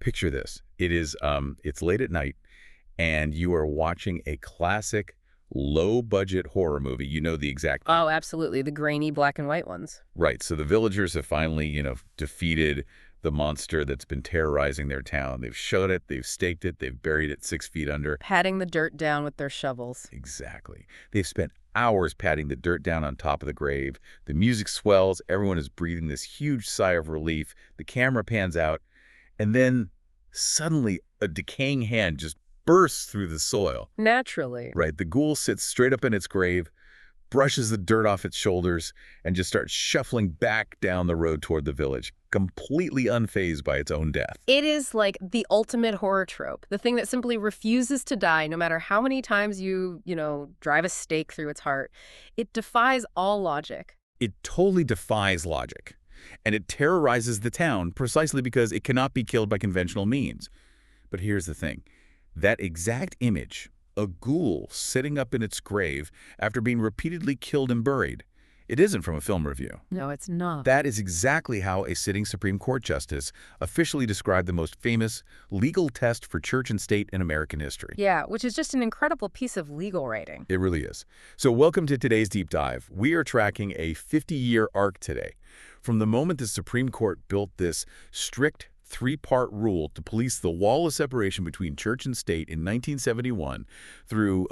Picture this. It's late at night, and you are watching a classic low-budget horror movie. You know the exact Oh, absolutely. The grainy black and white ones. Right. So the villagers have finally, defeated the monster that's been terrorizing their town. They've shot it, they've staked it, they've buried it 6 feet under. Patting the dirt down with their shovels. Exactly. They've spent hours patting the dirt down on top of the grave. The music swells. Everyone is breathing this huge sigh of relief. The camera pans out. And then suddenly a decaying hand just bursts through the soil. Naturally. Right. The ghoul sits straight up in its grave, brushes the dirt off its shoulders, and just starts shuffling back down the road toward the village, completely unfazed by its own death. It is like the ultimate horror trope, the thing that simply refuses to die no matter how many times you drive a stake through its heart. It defies all logic. It totally defies logic. And it terrorizes the town precisely because it cannot be killed by conventional means. But here's the thing. That exact image, a ghoul sitting up in its grave after being repeatedly killed and buried, it isn't from a film review. No, it's not. That is exactly how a sitting Supreme Court justice officially described the most famous legal test for church and state in American history. Yeah, which is just an incredible piece of legal writing. It really is. So welcome to today's deep dive. We are tracking a 50-year arc today. From the moment the Supreme Court built this strict 3-part rule to police the wall of separation between church and state in 1971 through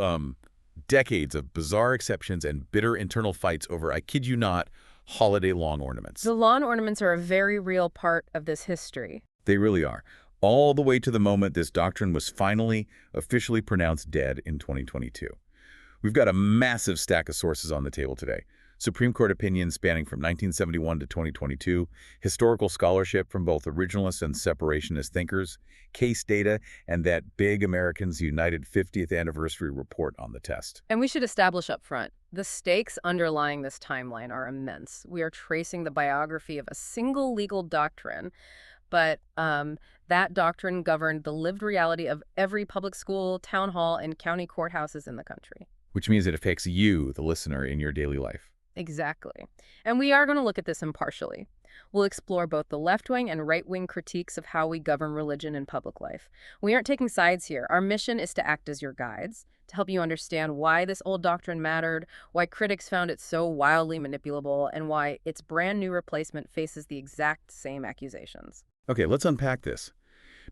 decades of bizarre exceptions and bitter internal fights over, I kid you not, holiday lawn ornaments. The lawn ornaments are a very real part of this history. They really are. All the way to the moment this doctrine was finally officially pronounced dead in 2022. We've got a massive stack of sources on the table today. Supreme Court opinions spanning from 1971 to 2022, historical scholarship from both originalist and separationist thinkers, case data, and that big Americans United 50th anniversary report on the test. And we should establish up front, the stakes underlying this timeline are immense. We are tracing the biography of a single legal doctrine, but that doctrine governed the lived reality of every public school, town hall, and county courthouses in the country. Which means it affects you, the listener, in your daily life. Exactly. And we are going to look at this impartially. We'll explore both the left-wing and right-wing critiques of how we govern religion in public life. We aren't taking sides here. Our mission is to act as your guides, to help you understand why this old doctrine mattered, why critics found it so wildly manipulable, and why its brand new replacement faces the exact same accusations. Okay, let's unpack this.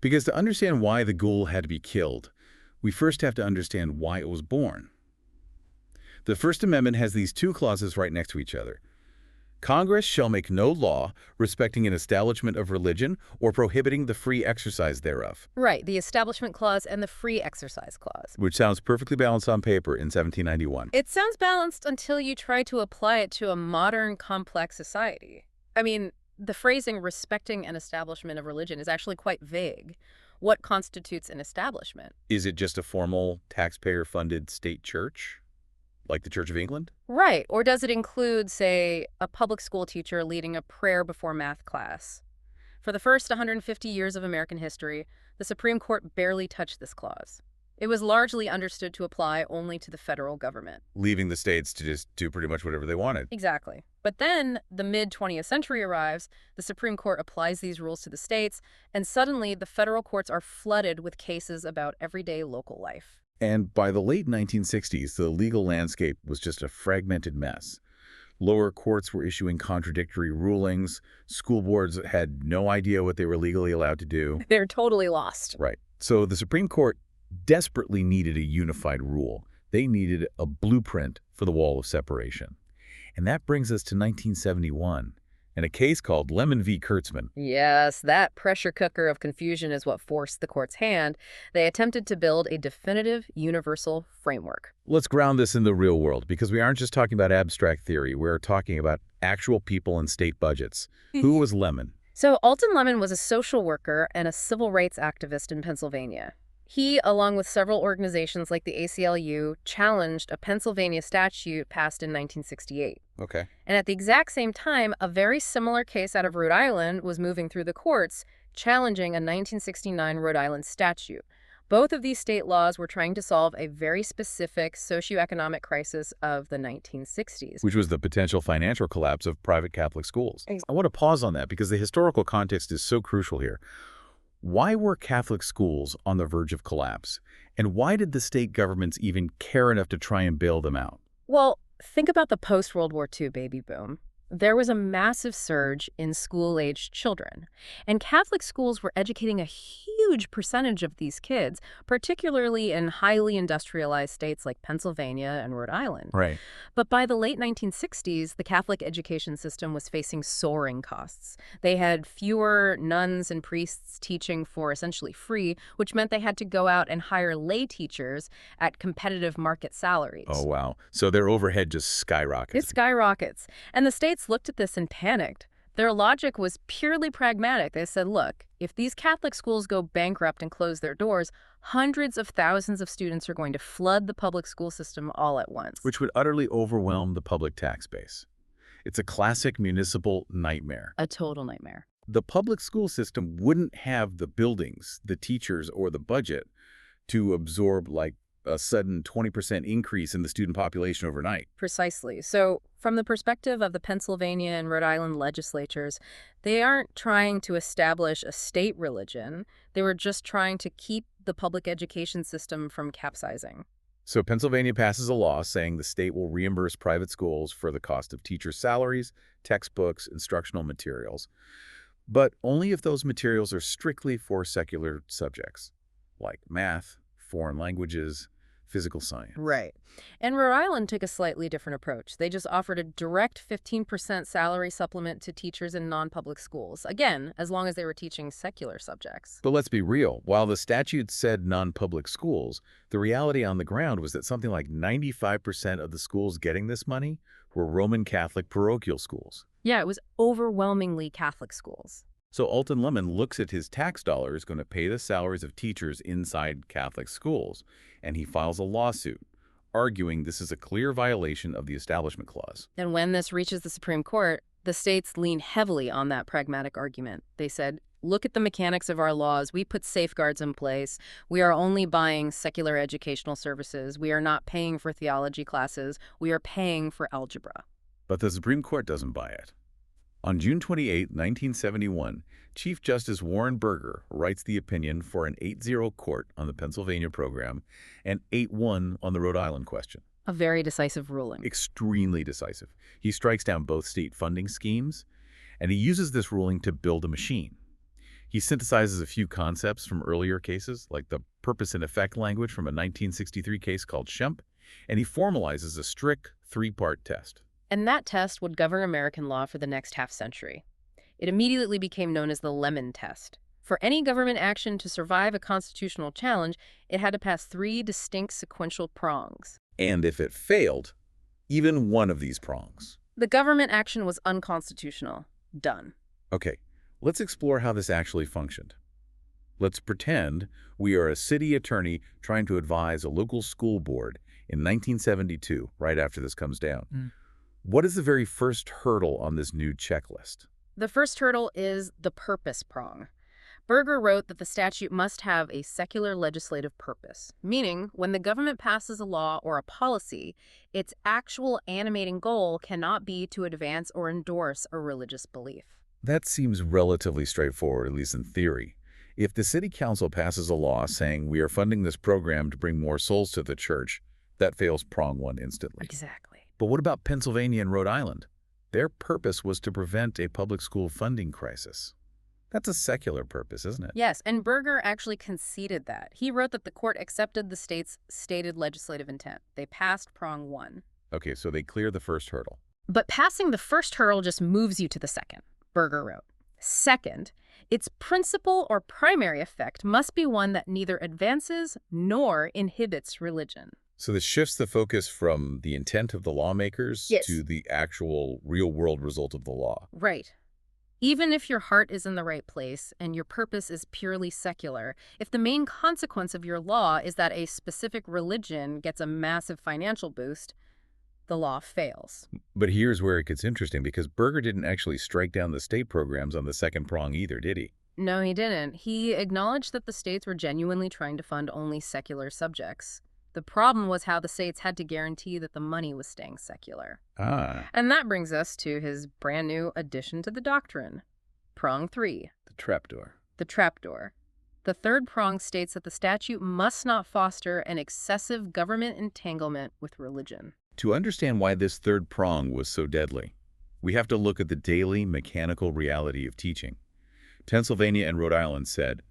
Because to understand why the ghoul had to be killed, we first have to understand why it was born. The First Amendment has these 2 clauses right next to each other. Congress shall make no law respecting an establishment of religion or prohibiting the free exercise thereof. Right, the Establishment Clause and the Free Exercise Clause. Which sounds perfectly balanced on paper in 1791. It sounds balanced until you try to apply it to a modern, complex society. I mean, the phrasing respecting an establishment of religion is actually quite vague. What constitutes an establishment? Is it just a formal, taxpayer-funded state church? Like the Church of England? Right. Or does it include, say, a public school teacher leading a prayer before math class? For the first 150 years of American history, the Supreme Court barely touched this clause. It was largely understood to apply only to the federal government. Leaving the states to just do pretty much whatever they wanted. Exactly. But then the mid-20th century arrives, the Supreme Court applies these rules to the states, and suddenly the federal courts are flooded with cases about everyday local life. And by the late 1960s, the legal landscape was just a fragmented mess. Lower courts were issuing contradictory rulings. School boards had no idea what they were legally allowed to do. They're totally lost. Right. So the Supreme Court desperately needed a unified rule. They needed a blueprint for the wall of separation. And that brings us to 1971. And a case called Lemon v. Kurtzman. Yes, that pressure cooker of confusion is what forced the court's hand. They attempted to build a definitive, universal framework. Let's ground this in the real world, because we aren't just talking about abstract theory. We're talking about actual people and state budgets. Who was Lemon? So Alton Lemon was a social worker and a civil rights activist in Pennsylvania. He, along with several organizations like the ACLU, challenged a Pennsylvania statute passed in 1968. Okay. And at the exact same time, a very similar case out of Rhode Island was moving through the courts, challenging a 1969 Rhode Island statute. Both of these state laws were trying to solve a very specific socioeconomic crisis of the 1960s. Which was the potential financial collapse of private Catholic schools. Exactly. I want to pause on that because the historical context is so crucial here. Why were Catholic schools on the verge of collapse? And why did the state governments even care enough to try and bail them out? Well, think about the post-World War II baby boom. There was a massive surge in school-aged children, and Catholic schools were educating a huge percentage of these kids, particularly in highly industrialized states like Pennsylvania and Rhode Island. Right. But by the late 1960s, the Catholic education system was facing soaring costs. They had fewer nuns and priests teaching for essentially free, which meant they had to go out and hire lay teachers at competitive market salaries. Oh, wow. So their overhead just skyrockets. It skyrockets. And the states looked at this and panicked. Their logic was purely pragmatic. They said, look, if these Catholic schools go bankrupt and close their doors, hundreds of thousands of students are going to flood the public school system all at once. Which would utterly overwhelm the public tax base. It's a classic municipal nightmare. A total nightmare. The public school system wouldn't have the buildings, the teachers, or the budget to absorb like a sudden 20% increase in the student population overnight. Precisely. So from the perspective of the Pennsylvania and Rhode Island legislatures, they aren't trying to establish a state religion. They were just trying to keep the public education system from capsizing. So Pennsylvania passes a law saying the state will reimburse private schools for the cost of teachers' salaries, textbooks, instructional materials, but only if those materials are strictly for secular subjects, like math, foreign languages, physical science. Right. And Rhode Island took a slightly different approach. They just offered a direct 15% salary supplement to teachers in non-public schools. Again, as long as they were teaching secular subjects. But let's be real. While the statute said non-public schools, the reality on the ground was that something like 95% of the schools getting this money were Roman Catholic parochial schools. Yeah, it was overwhelmingly Catholic schools. So Alton Lemon looks at his tax dollars going to pay the salaries of teachers inside Catholic schools, and he files a lawsuit, arguing this is a clear violation of the Establishment Clause. And when this reaches the Supreme Court, the states lean heavily on that pragmatic argument. They said, look at the mechanics of our laws. We put safeguards in place. We are only buying secular educational services. We are not paying for theology classes. We are paying for algebra. But the Supreme Court doesn't buy it. On June 28, 1971, Chief Justice Warren Burger writes the opinion for an 8-0 court on the Pennsylvania program and 8-1 on the Rhode Island question. A very decisive ruling. Extremely decisive. He strikes down both state funding schemes, and he uses this ruling to build a machine. He synthesizes a few concepts from earlier cases, like the purpose and effect language from a 1963 case called Schempp, and he formalizes a strict 3-part test. And that test would govern American law for the next half-century. It immediately became known as the Lemon Test. For any government action to survive a constitutional challenge, it had to pass 3 distinct sequential prongs. And if it failed, even one of these prongs. The government action was unconstitutional. Done. Okay, let's explore how this actually functioned. Let's pretend we are a city attorney trying to advise a local school board in 1972, right after this comes down. What is the very first hurdle on this new checklist? The first hurdle is the purpose prong. Burger wrote that the statute must have a secular legislative purpose, meaning when the government passes a law or a policy, its actual animating goal cannot be to advance or endorse a religious belief. That seems relatively straightforward, at least in theory. If the city council passes a law saying we are funding this program to bring more souls to the church, that fails prong 1 instantly. Exactly. But what about Pennsylvania and Rhode Island? Their purpose was to prevent a public school funding crisis. That's a secular purpose, isn't it? Yes, and Burger actually conceded that. He wrote that the court accepted the state's stated legislative intent. They passed prong 1. Okay, so they clear the first hurdle. But passing the first hurdle just moves you to the second, Burger wrote. Second, its principal or primary effect must be one that neither advances nor inhibits religion. So this shifts the focus from the intent of the lawmakers to the actual real-world result of the law. Right. Even if your heart is in the right place and your purpose is purely secular, if the main consequence of your law is that a specific religion gets a massive financial boost, the law fails. But here's where it gets interesting, because Burger didn't actually strike down the state programs on the second prong either, did he? No, he didn't. He acknowledged that the states were genuinely trying to fund only secular subjects. The problem was how the states had to guarantee that the money was staying secular. And that brings us to his brand new addition to the doctrine. Prong 3. The trapdoor. The trapdoor. The third prong states that the statute must not foster an excessive government entanglement with religion. To understand why this third prong was so deadly, we have to look at the daily mechanical reality of teaching. Pennsylvania and Rhode Island said,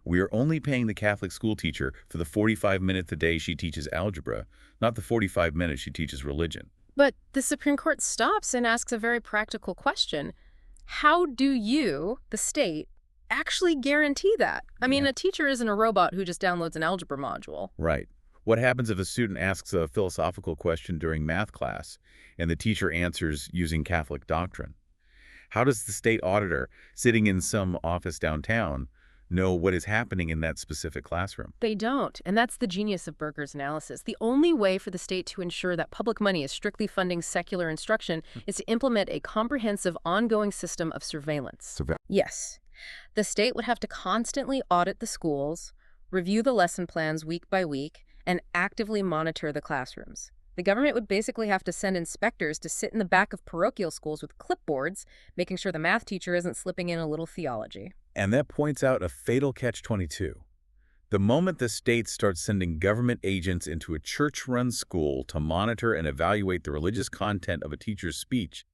"We are only paying the Catholic school teacher for the 45 minutes a day she teaches algebra, not the 45 minutes she teaches religion." But the Supreme Court stops and asks a very practical question. How do you, the state, actually guarantee that? I mean, a teacher isn't a robot who just downloads an algebra module. Right. What happens if a student asks a philosophical question during math class and the teacher answers using Catholic doctrine? How does the state auditor, sitting in some office downtown, know what is happening in that specific classroom? They don't, and that's the genius of Berger's analysis. The only way for the state to ensure that public money is strictly funding secular instruction is to implement a comprehensive, ongoing system of surveillance. Yes. The state would have to constantly audit the schools, review the lesson plans week by week, and actively monitor the classrooms. The government would basically have to send inspectors to sit in the back of parochial schools with clipboards, making sure the math teacher isn't slipping in a little theology. And that points out a fatal catch-22. The moment the state starts sending government agents into a church-run school to monitor and evaluate the religious content of a teacher's speech,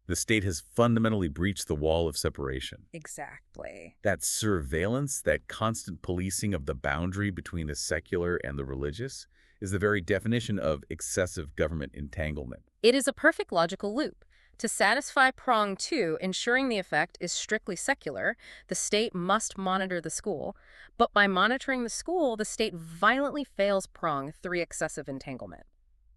the state has fundamentally breached the wall of separation. Exactly. That surveillance, that constant policing of the boundary between the secular and the religious, is the very definition of excessive government entanglement. It is a perfect logical loop. To satisfy prong 2, ensuring the effect is strictly secular, the state must monitor the school. But by monitoring the school, the state violently fails prong 3, excessive entanglement.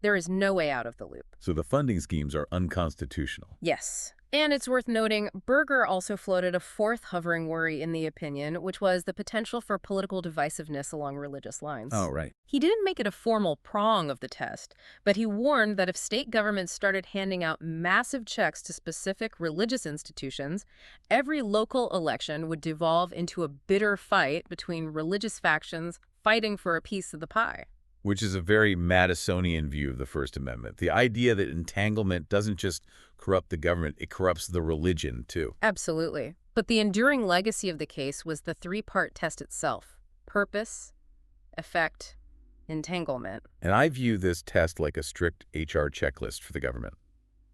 There is no way out of the loop. So the funding schemes are unconstitutional. Yes. And it's worth noting, Berger also floated a fourth hovering worry in the opinion, which was the potential for political divisiveness along religious lines. Oh, right. He didn't make it a formal prong of the test, but he warned that if state governments started handing out massive checks to specific religious institutions, every local election would devolve into a bitter fight between religious factions fighting for a piece of the pie. Which is a very Madisonian view of the First Amendment. The idea that entanglement doesn't just corrupt the government, it corrupts the religion, too. Absolutely. But the enduring legacy of the case was the three-part test itself: purpose, effect, entanglement. And I view this test like a strict HR checklist for the government.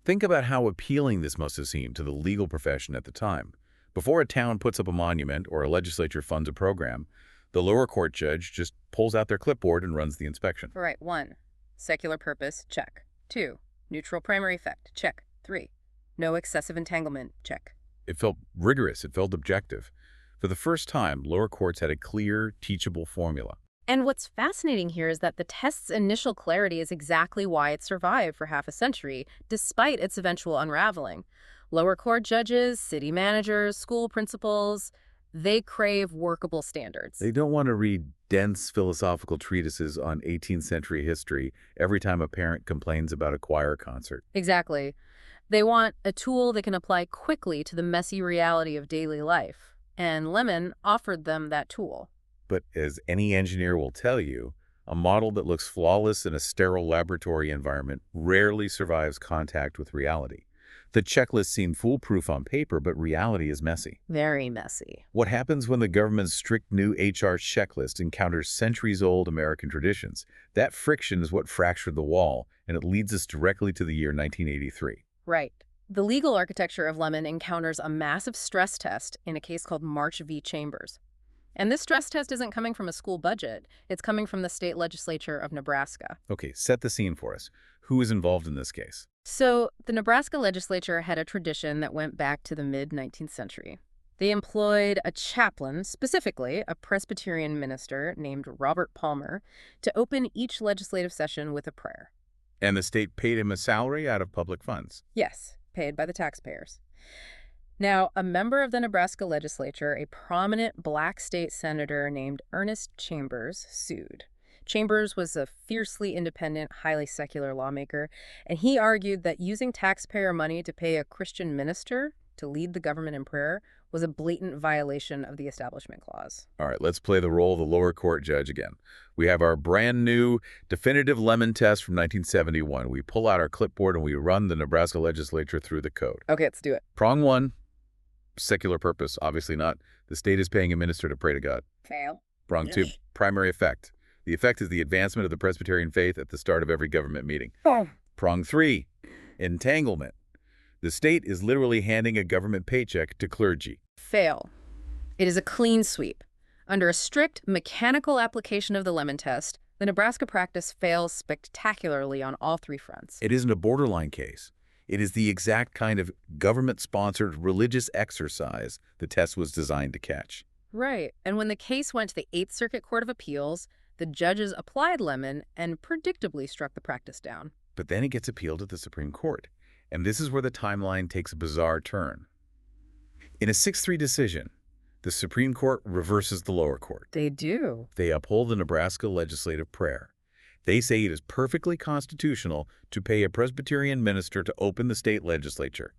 Think about how appealing this must have seemed to the legal profession at the time. Before a town puts up a monument or a legislature funds a program, the lower court judge just pulls out their clipboard and runs the inspection. Right. 1, secular purpose, check. 2, neutral primary effect, check. 3, no excessive entanglement, check. It felt rigorous. It felt objective. For the first time, lower courts had a clear, teachable formula. And what's fascinating here is that the test's initial clarity is exactly why it survived for half a century, despite its eventual unraveling. Lower court judges, city managers, school principals, they crave workable standards. They don't want to read dense philosophical treatises on 18th century history every time a parent complains about a choir concert. Exactly. They want a tool they can apply quickly to the messy reality of daily life. And Lemon offered them that tool. But as any engineer will tell you, a model that looks flawless in a sterile laboratory environment rarely survives contact with reality. The checklist seemed foolproof on paper, but reality is messy. Very messy. What happens when the government's strict new HR checklist encounters centuries-old American traditions? That friction is what fractured the wall, and it leads us directly to the year 1983. Right. The legal architecture of Lemon encounters a massive stress test in a case called Marsh v. Chambers. And this stress test isn't coming from a school budget. It's coming from the state legislature of Nebraska. Okay, set the scene for us. Who is involved in this case? So, the Nebraska legislature had a tradition that went back to the mid-19th century. They employed a chaplain, specifically a Presbyterian minister named Robert Palmer, to open each legislative session with a prayer. And the state paid him a salary out of public funds. Yes, paid by the taxpayers. Now, a member of the Nebraska legislature, a prominent black state senator named Ernest Chambers, sued. Chambers was a fiercely independent, highly secular lawmaker, and he argued that using taxpayer money to pay a Christian minister to lead the government in prayer was a blatant violation of the Establishment Clause. All right, let's play the role of the lower court judge again. We have our brand new definitive Lemon test from 1971. We pull out our clipboard and we run the Nebraska legislature through the code. Okay, let's do it. Prong 1, Secular purpose, obviously not. The state is paying a minister to pray to God. Fail. Prong 2, primary effect. The effect is the advancement of the Presbyterian faith at the start of every government meeting. Oh. Prong 3, entanglement. The state is literally handing a government paycheck to clergy. Fail. It is a clean sweep. Under a strict mechanical application of the Lemon test, the Nebraska practice fails spectacularly on all three fronts. It isn't a borderline case. It is the exact kind of government-sponsored religious exercise the test was designed to catch. Right. And when the case went to the Eighth Circuit Court of Appeals, the judges applied Lemon and predictably struck the practice down. But then it gets appealed to the Supreme Court. And this is where the timeline takes a bizarre turn. In a 6-3 decision, the Supreme Court reverses the lower court. They do. They uphold the Nebraska legislative prayer. They say it is perfectly constitutional to pay a Presbyterian minister to open the state legislature.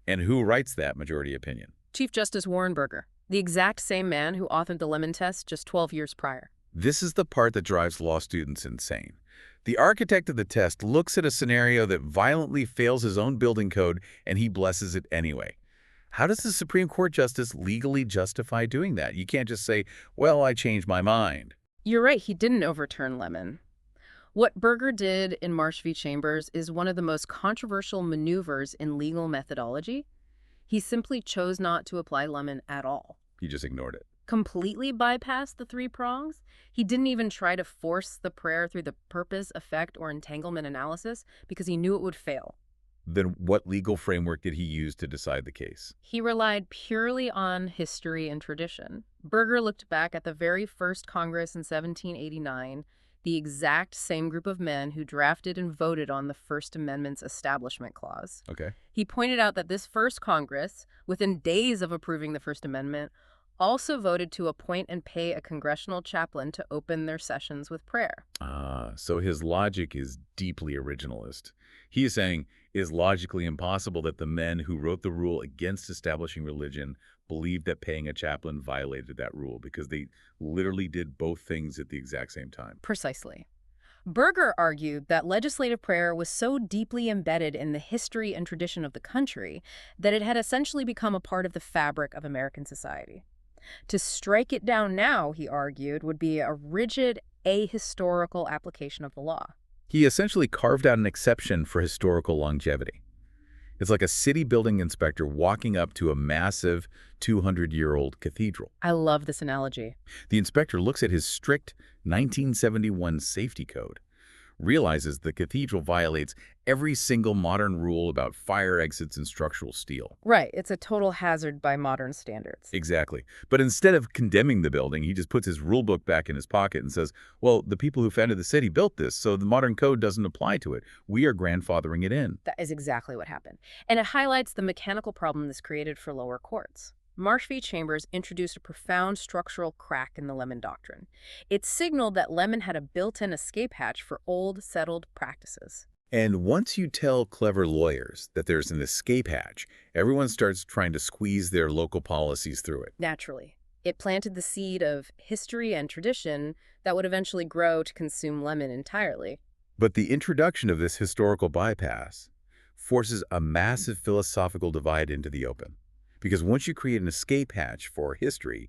And who writes that majority opinion? Chief Justice Warren Burger, the exact same man who authored the Lemon test just 12 years prior. This is the part that drives law students insane. The architect of the test looks at a scenario that violently fails his own building code, and he blesses it anyway. How does the Supreme Court justice legally justify doing that? You can't just say, well, I changed my mind. You're right, he didn't overturn Lemon. What Burger did in Marsh v. Chambers is one of the most controversial maneuvers in legal methodology. He simply chose not to apply Lemon at all. He just ignored it. Completely bypassed the three prongs. He didn't even try to force the prayer through the purpose, effect, or entanglement analysis because he knew it would fail. Then what legal framework did he use to decide the case? He relied purely on history and tradition. Burger looked back at the very first Congress in 1789, the exact same group of men who drafted and voted on the First Amendment's Establishment Clause. Okay. He pointed out that this first Congress, within days of approving the First Amendment, also voted to appoint and pay a congressional chaplain to open their sessions with prayer. So his logic is deeply originalist. He is saying it is logically impossible that the men who wrote the rule against establishing religion believed that paying a chaplain violated that rule because they literally did both things at the exact same time. Precisely. Burger argued that legislative prayer was so deeply embedded in the history and tradition of the country that it had essentially become a part of the fabric of American society. To strike it down now, he argued, would be a rigid, ahistorical application of the law. He essentially carved out an exception for historical longevity. It's like a city building inspector walking up to a massive 200-year-old cathedral. I love this analogy. The inspector looks at his strict 1971 safety code, realizes the cathedral violates every single modern rule about fire exits and structural steel. Right, it's a total hazard by modern standards. Exactly. But instead of condemning the building, he just puts his rule book back in his pocket and says, well, the people who founded the city built this, so the modern code doesn't apply to it. We are grandfathering it in. That is exactly what happened. And it highlights the mechanical problem this created for lower courts. Marsh v. Chambers introduced a profound structural crack in the Lemon doctrine. It signaled that Lemon had a built-in escape hatch for old, settled practices. And once you tell clever lawyers that there's an escape hatch, everyone starts trying to squeeze their local policies through it. Naturally. It planted the seed of history and tradition that would eventually grow to consume Lemon entirely. But the introduction of this historical bypass forces a massive philosophical divide into the open. Because once you create an escape hatch for history,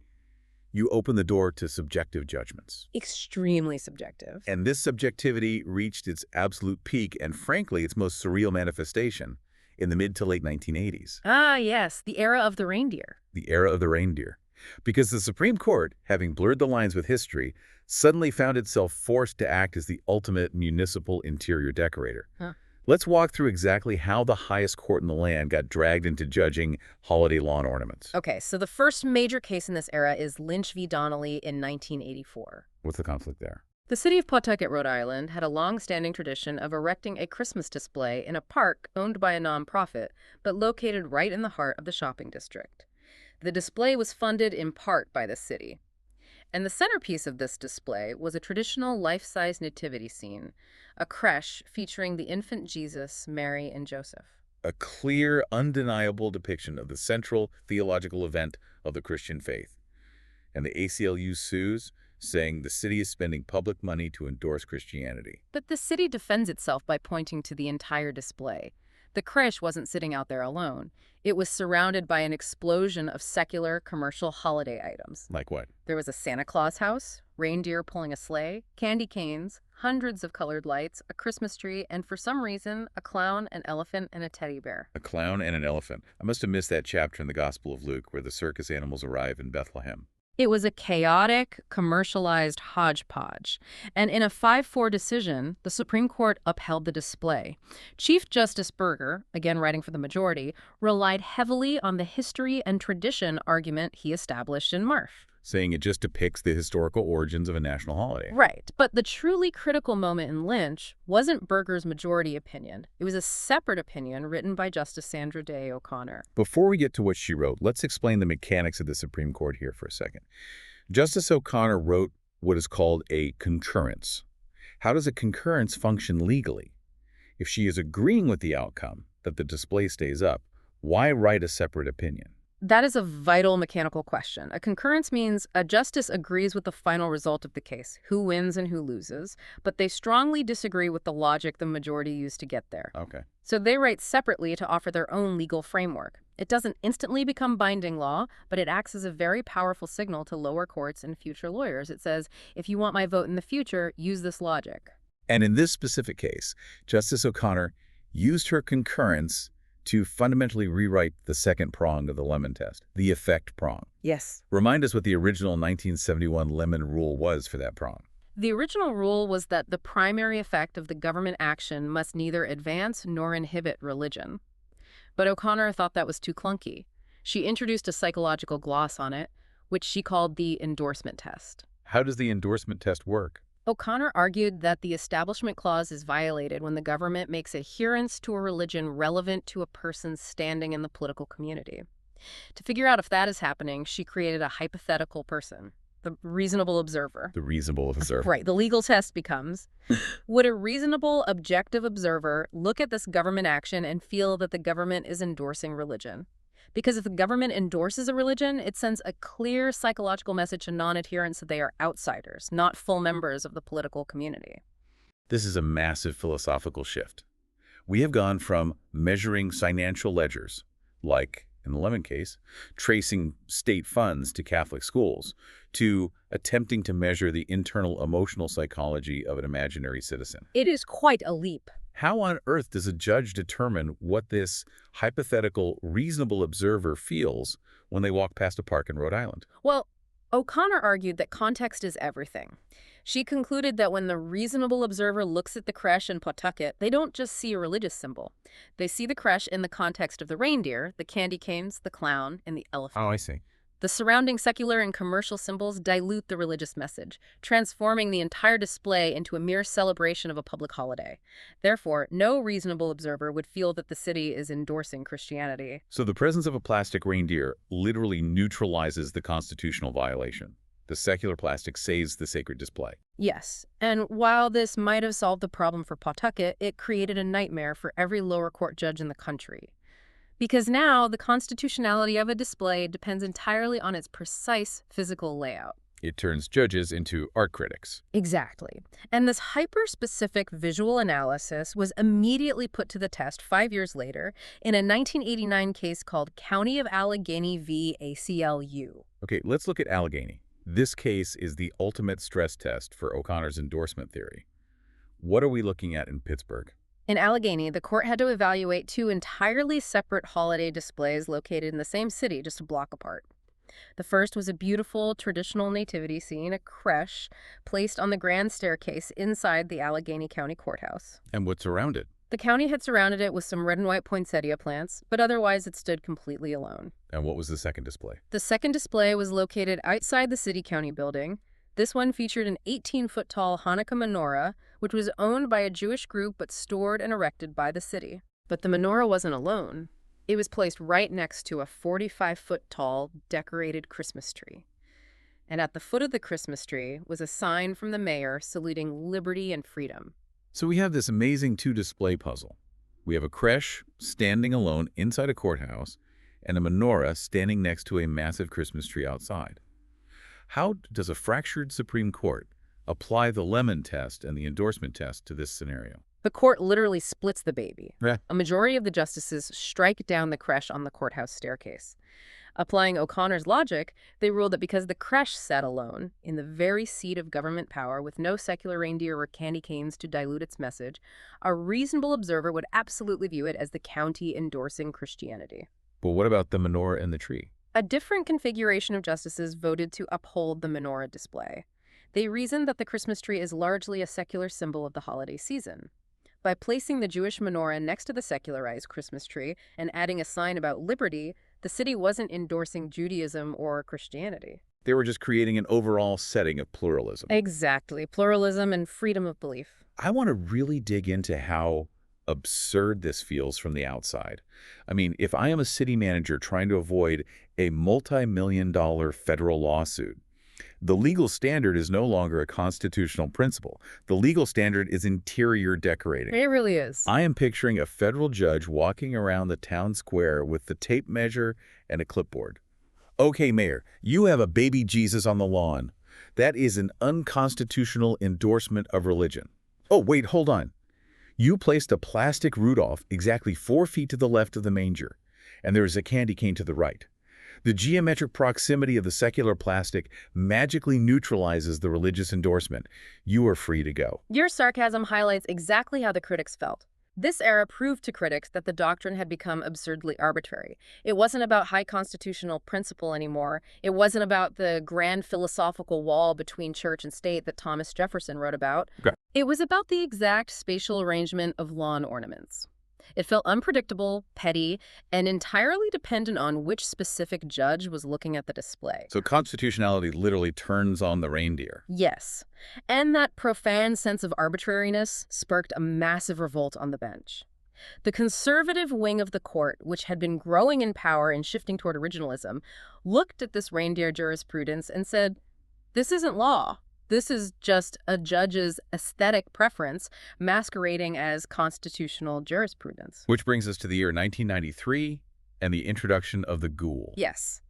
you open the door to subjective judgments. Extremely subjective. And this subjectivity reached its absolute peak and, frankly, its most surreal manifestation in the mid to late 1980s. Ah, yes, the era of the reindeer. The era of the reindeer. Because the Supreme Court, having blurred the lines with history, suddenly found itself forced to act as the ultimate municipal interior decorator. Huh. Let's walk through exactly how the highest court in the land got dragged into judging holiday lawn ornaments. Okay, so the first major case in this era is Lynch v. Donnelly in 1984. What's the conflict there? The city of Pawtucket, Rhode Island, had a long-standing tradition of erecting a Christmas display in a park owned by a nonprofit, but located right in the heart of the shopping district. The display was funded in part by the city. And the centerpiece of this display was a traditional life-size nativity scene, a creche featuring the infant Jesus, Mary, and Joseph. A clear, undeniable depiction of the central theological event of the Christian faith. And the ACLU sues, saying the city is spending public money to endorse Christianity. But the city defends itself by pointing to the entire display. The creche wasn't sitting out there alone. It was surrounded by an explosion of secular commercial holiday items. Like what? There was a Santa Claus house, reindeer pulling a sleigh, candy canes, hundreds of colored lights, a Christmas tree, and for some reason, a clown, an elephant, and a teddy bear. A clown and an elephant. I must have missed that chapter in the Gospel of Luke where the circus animals arrive in Bethlehem. It was a chaotic, commercialized hodgepodge. And in a 5-4 decision, the Supreme Court upheld the display. Chief Justice Berger, again writing for the majority, relied heavily on the history and tradition argument he established in Marsh. Saying it just depicts the historical origins of a national holiday. Right. But the truly critical moment in Lynch wasn't Berger's majority opinion. It was a separate opinion written by Justice Sandra Day O'Connor. Before we get to what she wrote, let's explain the mechanics of the Supreme Court here for a second. Justice O'Connor wrote what is called a concurrence. How does a concurrence function legally? If she is agreeing with the outcome, that the display stays up, why write a separate opinion? That is a vital mechanical question. A concurrence means a justice agrees with the final result of the case, who wins and who loses, but they strongly disagree with the logic the majority used to get there. Okay. So they write separately to offer their own legal framework. It doesn't instantly become binding law, but it acts as a very powerful signal to lower courts and future lawyers. It says, if you want my vote in the future, use this logic. And in this specific case, Justice O'Connor used her concurrence to fundamentally rewrite the second prong of the Lemon test, the effect prong. Yes. Remind us what the original 1971 Lemon rule was for that prong. The original rule was that the primary effect of the government action must neither advance nor inhibit religion. But O'Connor thought that was too clunky. She introduced a psychological gloss on it, which she called the endorsement test. How does the endorsement test work? O'Connor argued that the Establishment Clause is violated when the government makes adherence to a religion relevant to a person's standing in the political community. To figure out if that is happening, she created a hypothetical person, the reasonable observer. The reasonable observer. Right. The legal test becomes, would a reasonable, objective observer look at this government action and feel that the government is endorsing religion? Because if the government endorses a religion, it sends a clear psychological message to non-adherents that they are outsiders, not full members of the political community. This is a massive philosophical shift. We have gone from measuring financial ledgers, like in the Lemon case, tracing state funds to Catholic schools, to attempting to measure the internal emotional psychology of an imaginary citizen. It is quite a leap. How on earth does a judge determine what this hypothetical, reasonable observer feels when they walk past a park in Rhode Island? Well, O'Connor argued that context is everything. She concluded that when the reasonable observer looks at the creche in Pawtucket, they don't just see a religious symbol. They see the creche in the context of the reindeer, the candy canes, the clown, and the elephant. Oh, I see. The surrounding secular and commercial symbols dilute the religious message, transforming the entire display into a mere celebration of a public holiday. Therefore, no reasonable observer would feel that the city is endorsing Christianity. So the presence of a plastic reindeer literally neutralizes the constitutional violation. The secular plastic saves the sacred display. Yes, and while this might have solved the problem for Pawtucket, it created a nightmare for every lower court judge in the country. Because now the constitutionality of a display depends entirely on its precise physical layout. It turns judges into art critics. Exactly. And this hyper-specific visual analysis was immediately put to the test 5 years later in a 1989 case called County of Allegheny v. ACLU. Okay, let's look at Allegheny. This case is the ultimate stress test for O'Connor's endorsement theory. What are we looking at in Pittsburgh? In Allegheny, the court had to evaluate 2 entirely separate holiday displays located in the same city, just a block apart. The first was a beautiful traditional nativity scene, a creche, placed on the grand staircase inside the Allegheny County Courthouse. And what's around it? The county had surrounded it with some red and white poinsettia plants, but otherwise it stood completely alone. And what was the second display? The second display was located outside the city-county building. This one featured an 18-foot-tall Hanukkah menorah, which was owned by a Jewish group but stored and erected by the city. But the menorah wasn't alone. It was placed right next to a 45-foot-tall decorated Christmas tree. And at the foot of the Christmas tree was a sign from the mayor saluting liberty and freedom. So we have this amazing 2-display puzzle. We have a creche standing alone inside a courthouse and a menorah standing next to a massive Christmas tree outside. How does a fractured Supreme Court apply the Lemon test and the endorsement test to this scenario? The court literally splits the baby. Yeah. A majority of the justices strike down the creche on the courthouse staircase. Applying O'Connor's logic, they ruled that because the creche sat alone, in the very seat of government power with no secular reindeer or candy canes to dilute its message, a reasonable observer would absolutely view it as the county endorsing Christianity. But what about the menorah and the tree? A different configuration of justices voted to uphold the menorah display. They reasoned that the Christmas tree is largely a secular symbol of the holiday season. By placing the Jewish menorah next to the secularized Christmas tree and adding a sign about liberty, the city wasn't endorsing Judaism or Christianity. They were just creating an overall setting of pluralism. Exactly. Pluralism and freedom of belief. I want to really dig into how absurd this feels from the outside. I mean, if I am a city manager trying to avoid a multi-million-dollar federal lawsuit, the legal standard is no longer a constitutional principle. The legal standard is interior decorating. It really is. I am picturing a federal judge walking around the town square with the tape measure and a clipboard. Okay, Mayor, you have a baby Jesus on the lawn. That is an unconstitutional endorsement of religion. Oh, wait, hold on. You placed a plastic Rudolph exactly 4 feet to the left of the manger, and there is a candy cane to the right. The geometric proximity of the secular plastic magically neutralizes the religious endorsement. You are free to go. Your sarcasm highlights exactly how the critics felt. This era proved to critics that the doctrine had become absurdly arbitrary. It wasn't about high constitutional principle anymore. It wasn't about the grand philosophical wall between church and state that Thomas Jefferson wrote about. Okay. It was about the exact spatial arrangement of lawn ornaments. It felt unpredictable, petty, and entirely dependent on which specific judge was looking at the display. So constitutionality literally turns on the reindeer. Yes. And that profane sense of arbitrariness sparked a massive revolt on the bench. The conservative wing of the court, which had been growing in power and shifting toward originalism, looked at this reindeer jurisprudence and said, "This isn't law. This is just a judge's aesthetic preference masquerading as constitutional jurisprudence." Which brings us to the year 1993 and the introduction of the ghoul. Yes.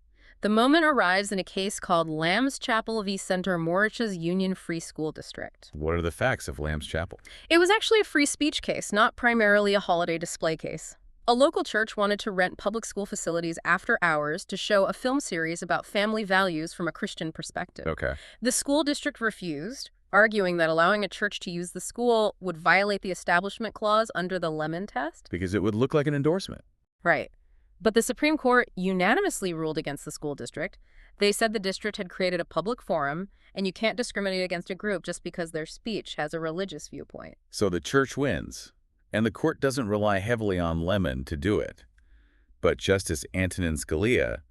The moment arrives in a case called Lamb's Chapel v. Center Morrich's Union Free School District. What are the facts of Lamb's Chapel? It was actually a free speech case, not primarily a holiday display case. A local church wanted to rent public school facilities after hours to show a film series about family values from a Christian perspective. Okay. The school district refused, arguing that allowing a church to use the school would violate the Establishment Clause under the Lemon Test. Because it would look like an endorsement. Right. But the Supreme Court unanimously ruled against the school district. They said the district had created a public forum, and you can't discriminate against a group just because their speech has a religious viewpoint. So the church wins, and the court doesn't rely heavily on Lemon to do it. But Justice Antonin Scalia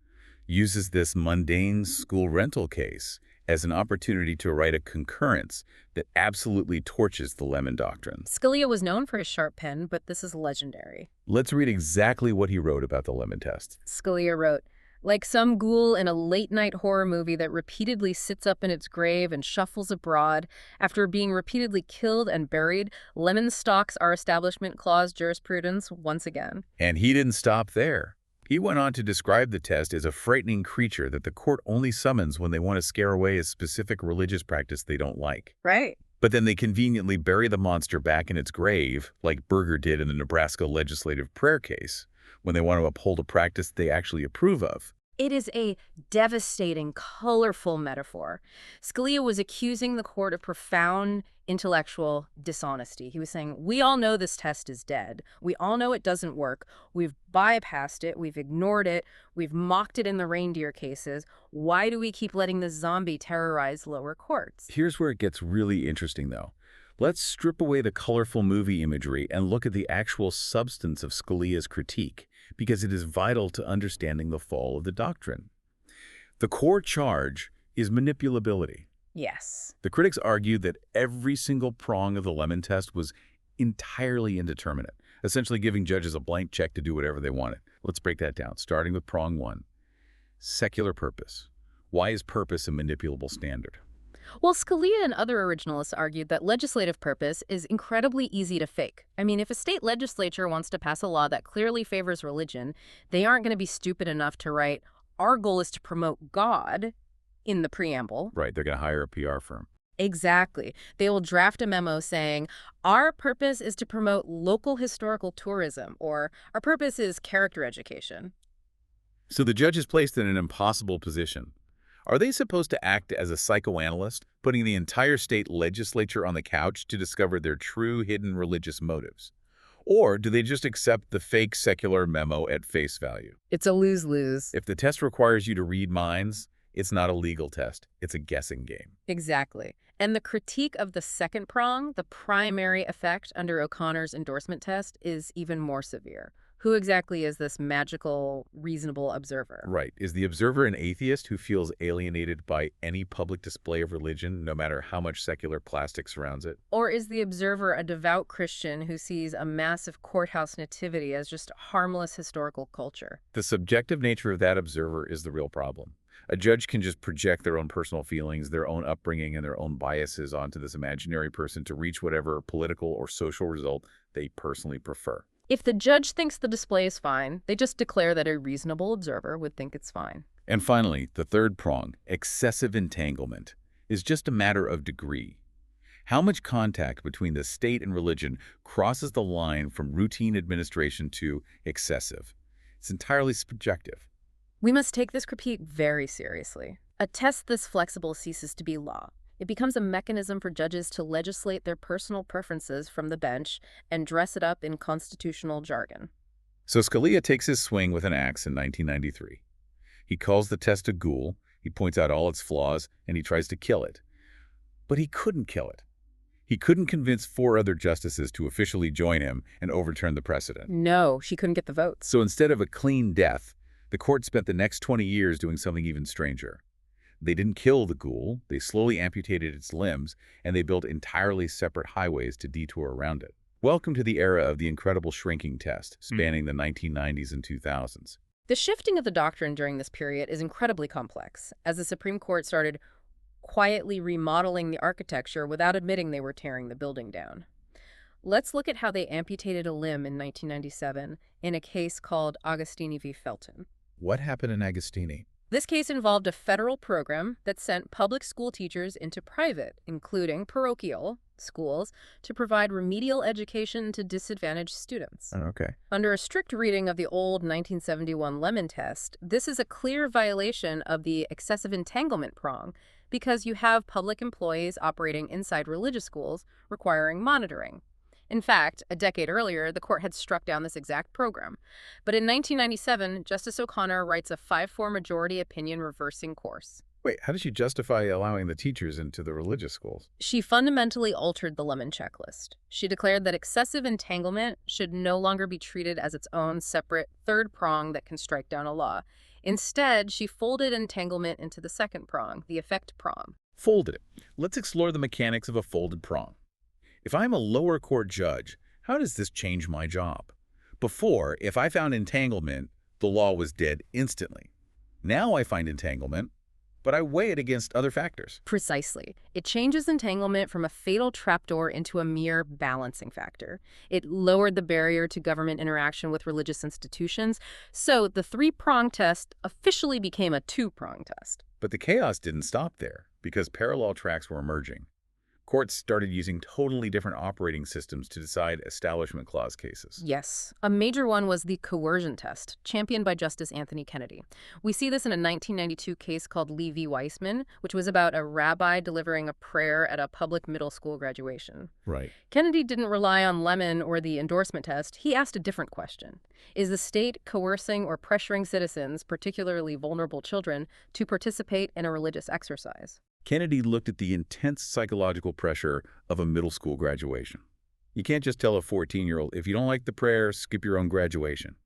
uses this mundane school rental case as an opportunity to write a concurrence that absolutely torches the Lemon doctrine. Scalia was known for his sharp pen, but this is legendary. Let's read exactly what he wrote about the Lemon test. Scalia wrote, "Like some ghoul in a late-night horror movie that repeatedly sits up in its grave and shuffles abroad, after being repeatedly killed and buried, Lemon stalks our Establishment Clause jurisprudence once again." And he didn't stop there. He went on to describe the test as a frightening creature that the court only summons when they want to scare away a specific religious practice they don't like. Right. But then they conveniently bury the monster back in its grave, like Berger did in the Nebraska legislative prayer case, when they want to uphold a practice they actually approve of. It is a devastating, colorful metaphor. Scalia was accusing the court of profound intellectual dishonesty. He was saying, we all know this test is dead. We all know it doesn't work. We've bypassed it. We've ignored it. We've mocked it in the reindeer cases. Why do we keep letting the zombie terrorize lower courts? Here's where it gets really interesting, though. Let's strip away the colorful movie imagery and look at the actual substance of Scalia's critique, because it is vital to understanding the fall of the doctrine. The core charge is manipulability. Yes. The critics argued that every single prong of the Lemon test was entirely indeterminate, essentially giving judges a blank check to do whatever they wanted. Let's break that down, starting with prong 1. Secular purpose. Why is purpose a manipulable standard? Well, Scalia and other originalists argued that legislative purpose is incredibly easy to fake. I mean, if a state legislature wants to pass a law that clearly favors religion, they aren't going to be stupid enough to write, "Our goal is to promote God," in the preamble. Right, they're going to hire a PR firm. Exactly. They will draft a memo saying, our purpose is to promote local historical tourism, or our purpose is character education. So the judge is placed in an impossible position. Are they supposed to act as a psychoanalyst, putting the entire state legislature on the couch to discover their true hidden religious motives? Or do they just accept the fake secular memo at face value? It's a lose-lose. If the test requires you to read minds, it's not a legal test. It's a guessing game. Exactly. And the critique of the second prong, the primary effect under O'Connor's endorsement test, is even more severe. Who exactly is this magical, reasonable observer? Right. Is the observer an atheist who feels alienated by any public display of religion, no matter how much secular plastic surrounds it? Or is the observer a devout Christian who sees a massive courthouse nativity as just harmless historical culture? The subjective nature of that observer is the real problem. A judge can just project their own personal feelings, their own upbringing, and their own biases onto this imaginary person to reach whatever political or social result they personally prefer. If the judge thinks the display is fine, they just declare that a reasonable observer would think it's fine. And finally, the third prong, excessive entanglement, is just a matter of degree. How much contact between the state and religion crosses the line from routine administration to excessive? It's entirely subjective. We must take this critique very seriously. A test this flexible ceases to be law. It becomes a mechanism for judges to legislate their personal preferences from the bench and dress it up in constitutional jargon. So Scalia takes his swing with an axe in 1993. He calls the test a ghoul, he points out all its flaws, and he tries to kill it. But he couldn't kill it. He couldn't convince 4 other justices to officially join him and overturn the precedent. No, she couldn't get the votes. So instead of a clean death, the court spent the next 20 years doing something even stranger. They didn't kill the ghoul, they slowly amputated its limbs, and they built entirely separate highways to detour around it. Welcome to the era of the incredible shrinking test, spanning the 1990s and 2000s. The shifting of the doctrine during this period is incredibly complex, as the Supreme Court started quietly remodeling the architecture without admitting they were tearing the building down. Let's look at how they amputated a limb in 1997 in a case called Agostini v. Felton. What happened in Agostini? This case involved a federal program that sent public school teachers into private, including parochial, schools to provide remedial education to disadvantaged students. Okay. Under a strict reading of the old 1971 Lemon Test, this is a clear violation of the excessive entanglement prong because you have public employees operating inside religious schools requiring monitoring. In fact, a decade earlier, the court had struck down this exact program. But in 1997, Justice O'Connor writes a 5-4 majority opinion reversing course. Wait, how did she justify allowing the teachers into the religious schools? She fundamentally altered the Lemon checklist. She declared that excessive entanglement should no longer be treated as its own separate third prong that can strike down a law. Instead, she folded entanglement into the second prong, the effect prong. Folded it. Let's explore the mechanics of a folded prong. If I'm a lower court judge, how does this change my job? Before, if I found entanglement, the law was dead instantly. Now I find entanglement, but I weigh it against other factors. Precisely. It changes entanglement from a fatal trapdoor into a mere balancing factor. It lowered the barrier to government interaction with religious institutions, so the 3-prong test officially became a 2-prong test. But the chaos didn't stop there, because parallel tracks were emerging. Courts started using totally different operating systems to decide Establishment Clause cases. Yes. A major one was the coercion test, championed by Justice Anthony Kennedy. We see this in a 1992 case called Lee v. Weissman, which was about a rabbi delivering a prayer at a public middle school graduation. Right. Kennedy didn't rely on Lemon or the endorsement test. He asked a different question. Is the state coercing or pressuring citizens, particularly vulnerable children, to participate in a religious exercise? Kennedy looked at the intense psychological pressure of a middle school graduation. You can't just tell a 14-year-old, if you don't like the prayer, skip your own graduation.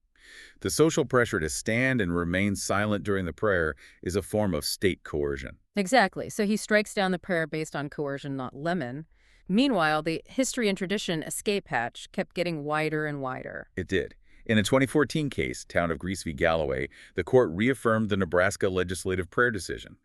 The social pressure to stand and remain silent during the prayer is a form of state coercion. Exactly. So he strikes down the prayer based on coercion, not Lemon. Meanwhile, the history and tradition escape hatch kept getting wider and wider. It did. In a 2014 case, Town of Greece v. Galloway, the court reaffirmed the Nebraska legislative prayer decision,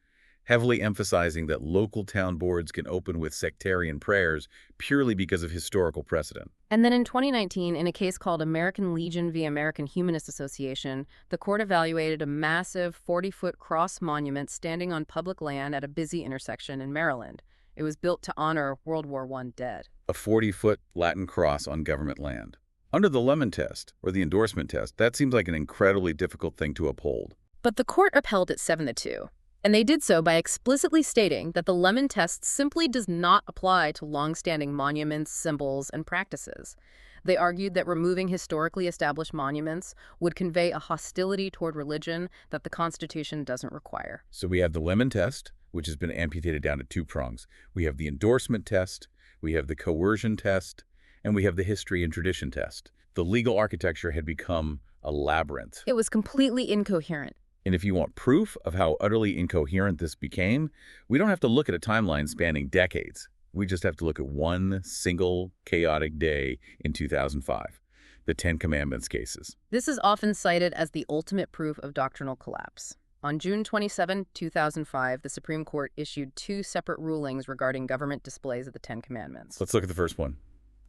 heavily emphasizing that local town boards can open with sectarian prayers purely because of historical precedent. And then in 2019, in a case called American Legion v. American Humanist Association, the court evaluated a massive 40-foot cross monument standing on public land at a busy intersection in Maryland. It was built to honor World War I dead. A 40-foot Latin cross on government land. Under the Lemon test, or the endorsement test, that seems like an incredibly difficult thing to uphold. But the court upheld it 7-2, and they did so by explicitly stating that the Lemon test simply does not apply to long-standing monuments, symbols, and practices. They argued that removing historically established monuments would convey a hostility toward religion that the Constitution doesn't require. So we have the Lemon test, which has been amputated down to 2 prongs. We have the endorsement test, we have the coercion test, and we have the history and tradition test. The legal architecture had become a labyrinth. It was completely incoherent. And if you want proof of how utterly incoherent this became, we don't have to look at a timeline spanning decades. We just have to look at one single chaotic day in 2005, the Ten Commandments cases. This is often cited as the ultimate proof of doctrinal collapse. On June 27, 2005, the Supreme Court issued 2 separate rulings regarding government displays of the Ten Commandments. Let's look at the first one.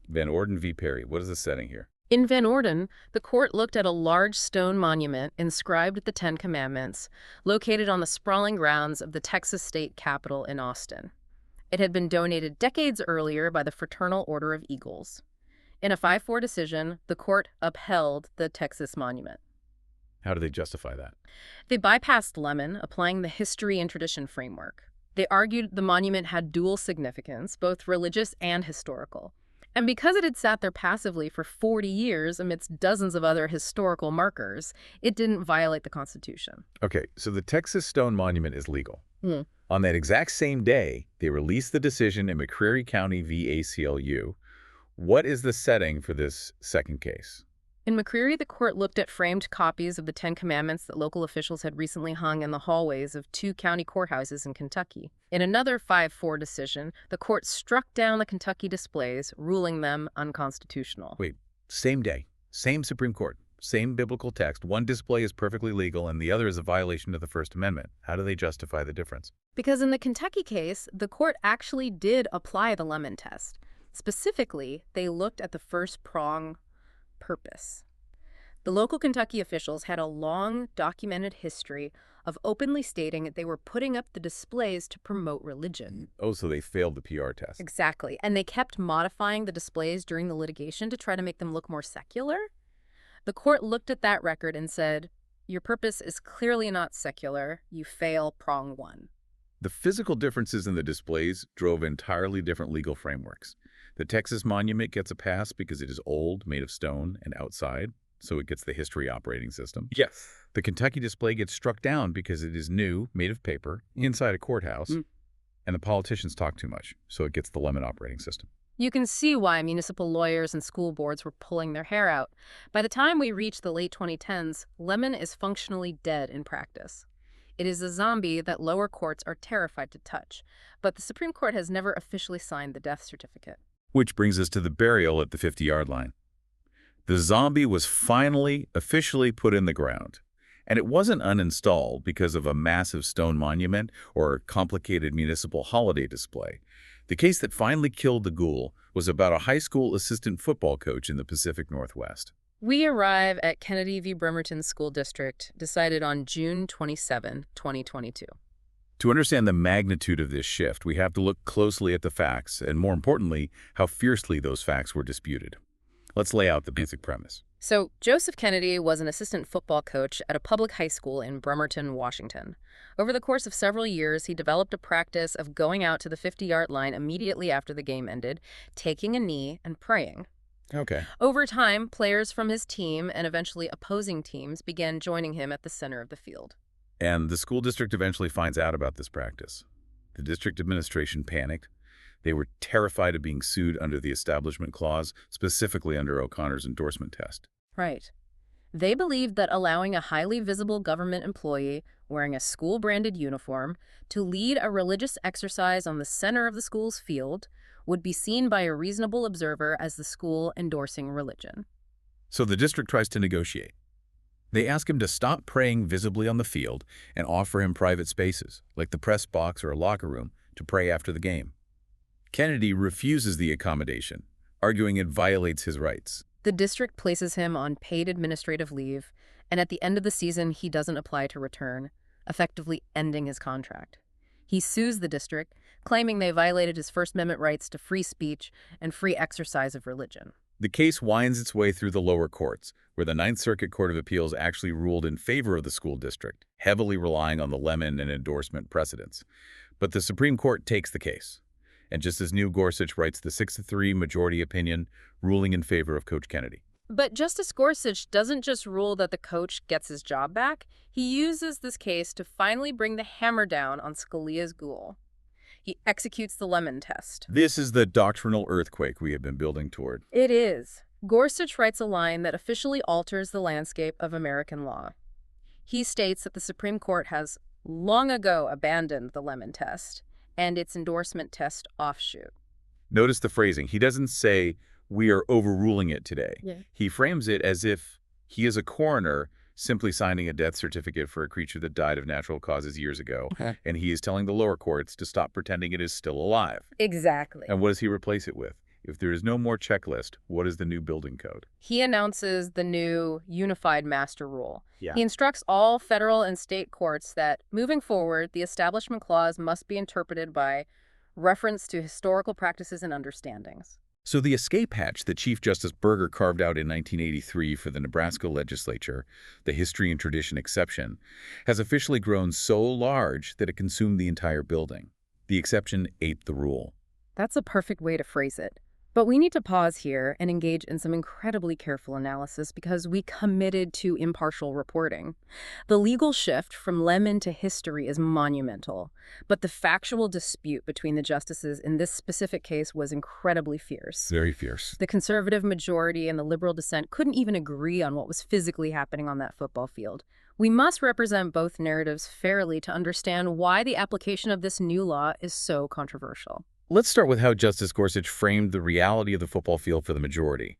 Van Orden v. Perry. What is the setting here? In Van Orden, the court looked at a large stone monument inscribed with the Ten Commandments, located on the sprawling grounds of the Texas state capitol in Austin. It had been donated decades earlier by the Fraternal Order of Eagles. In a 5-4 decision, the court upheld the Texas monument. How do they justify that? They bypassed Lemon, applying the history and tradition framework. They argued the monument had dual significance, both religious and historical. And because it had sat there passively for 40 years amidst dozens of other historical markers, it didn't violate the Constitution. Okay, so the Texas Stone Monument is legal. Hmm. On that exact same day, they released the decision in McCreary County v. ACLU. What is the setting for this second case? In McCreary, the court looked at framed copies of the Ten Commandments that local officials had recently hung in the hallways of 2 county courthouses in Kentucky. In another 5-4 decision, the court struck down the Kentucky displays, ruling them unconstitutional. Wait, same day, same Supreme Court, same biblical text. One display is perfectly legal and the other is a violation of the First Amendment. How do they justify the difference? Because in the Kentucky case, the court actually did apply the Lemon test. Specifically, they looked at the first prong, purpose. The local Kentucky officials had a long, documented history of openly stating that they were putting up the displays to promote religion. Oh, so they failed the PR test. Exactly. And they kept modifying the displays during the litigation to try to make them look more secular. The court looked at that record and said, your purpose is clearly not secular. You fail prong 1. The physical differences in the displays drove entirely different legal frameworks. The Texas monument gets a pass because it is old, made of stone, and outside, so it gets the history operating system. Yes. The Kentucky display gets struck down because it is new, made of paper, inside a courthouse, and the politicians talk too much, so it gets the Lemon operating system. You can see why municipal lawyers and school boards were pulling their hair out. By the time we reach the late 2010s, Lemon is functionally dead in practice. It is a zombie that lower courts are terrified to touch, but the Supreme Court has never officially signed the death certificate. Which brings us to the burial at the 50-yard line. The zombie was finally officially put in the ground, and it wasn't uninstalled because of a massive stone monument or a complicated municipal holiday display. The case that finally killed the ghoul was about a high school assistant football coach in the Pacific Northwest. We arrive at Kennedy v. Bremerton School District, decided on June 27, 2022. To understand the magnitude of this shift, we have to look closely at the facts, and more importantly, how fiercely those facts were disputed. Let's lay out the basic premise. So, Joseph Kennedy was an assistant football coach at a public high school in Bremerton, Washington. Over the course of several years, he developed a practice of going out to the 50-yard line immediately after the game ended, taking a knee, and praying. Okay. Over time, players from his team and eventually opposing teams began joining him at the center of the field. And the school district eventually finds out about this practice. The district administration panicked. They were terrified of being sued under the Establishment Clause, specifically under O'Connor's endorsement test. Right. They believed that allowing a highly visible government employee wearing a school-branded uniform to lead a religious exercise on the center of the school's field would be seen by a reasonable observer as the school endorsing religion. So the district tries to negotiate. They ask him to stop praying visibly on the field and offer him private spaces, like the press box or a locker room, to pray after the game. Kennedy refuses the accommodation, arguing it violates his rights. The district places him on paid administrative leave, and at the end of the season, he doesn't apply to return, effectively ending his contract. He sues the district, claiming they violated his First Amendment rights to free speech and free exercise of religion. The case winds its way through the lower courts, where the Ninth Circuit Court of Appeals actually ruled in favor of the school district, heavily relying on the Lemon and endorsement precedents. But the Supreme Court takes the case. And just as New Gorsuch writes the 6-3 majority opinion, ruling in favor of Coach Kennedy. But Justice Gorsuch doesn't just rule that the coach gets his job back. He uses this case to finally bring the hammer down on Scalia's ghoul. He executes the Lemon test. This is the doctrinal earthquake we have been building toward. It is. Gorsuch writes a line that officially alters the landscape of American law. He states that the Supreme Court has long ago abandoned the Lemon test and its endorsement test offshoot. Notice the phrasing. He doesn't say, we are overruling it today. Yeah. He frames it as if he is a coroner simply signing a death certificate for a creature that died of natural causes years ago, and he is telling the lower courts to stop pretending it is still alive. Exactly. And what does he replace it with? If there is no more checklist, what is the new building code? He announces the new unified master rule. Yeah. He instructs all federal and state courts that, moving forward, the Establishment Clause must be interpreted by reference to historical practices and understandings. So the escape hatch that Chief Justice Burger carved out in 1983 for the Nebraska legislature, the history and tradition exception, has officially grown so large that it consumed the entire building. The exception ate the rule. That's a perfect way to phrase it. But we need to pause here and engage in some incredibly careful analysis because we committed to impartial reporting. The legal shift from Lemon to history is monumental, but the factual dispute between the justices in this specific case was incredibly fierce. Very fierce. The conservative majority and the liberal dissent couldn't even agree on what was physically happening on that football field. We must represent both narratives fairly to understand why the application of this new law is so controversial. Let's start with how Justice Gorsuch framed the reality of the football field for the majority.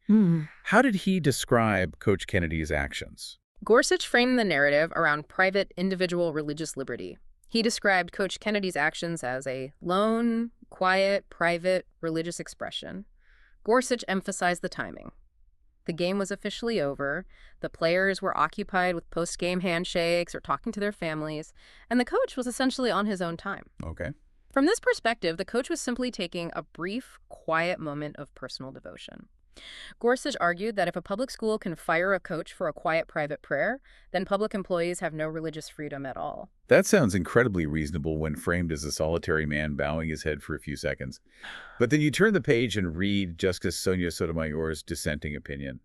How did he describe Coach Kennedy's actions? Gorsuch framed the narrative around private, individual religious liberty. He described Coach Kennedy's actions as a lone, quiet, private religious expression. Gorsuch emphasized the timing. The game was officially over, the players were occupied with post-game handshakes or talking to their families, and the coach was essentially on his own time. Okay. From this perspective, the coach was simply taking a brief, quiet moment of personal devotion. Gorsuch argued that if a public school can fire a coach for a quiet private prayer, then public employees have no religious freedom at all. That sounds incredibly reasonable when framed as a solitary man bowing his head for a few seconds. But then you turn the page and read Justice Sonia Sotomayor's dissenting opinion.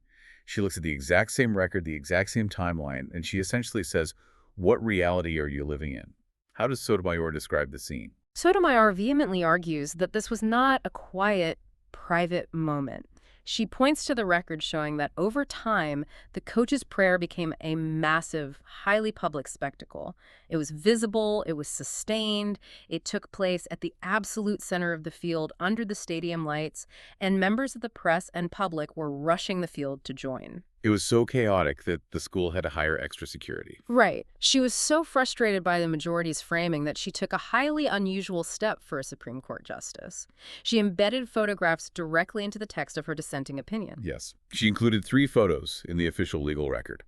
She looks at the exact same record, the exact same timeline, and she essentially says, what reality are you living in? How does Sotomayor describe the scene? Sotomayor vehemently argues that this was not a quiet, private moment. She points to the record showing that over time, the coach's prayer became a massive, highly public spectacle. It was visible, it was sustained, it took place at the absolute center of the field under the stadium lights, and members of the press and public were rushing the field to join. It was so chaotic that the school had to hire extra security. Right. She was so frustrated by the majority's framing that she took a highly unusual step for a Supreme Court justice. She embedded photographs directly into the text of her dissenting opinion. Yes. She included 3 photos in the official legal record.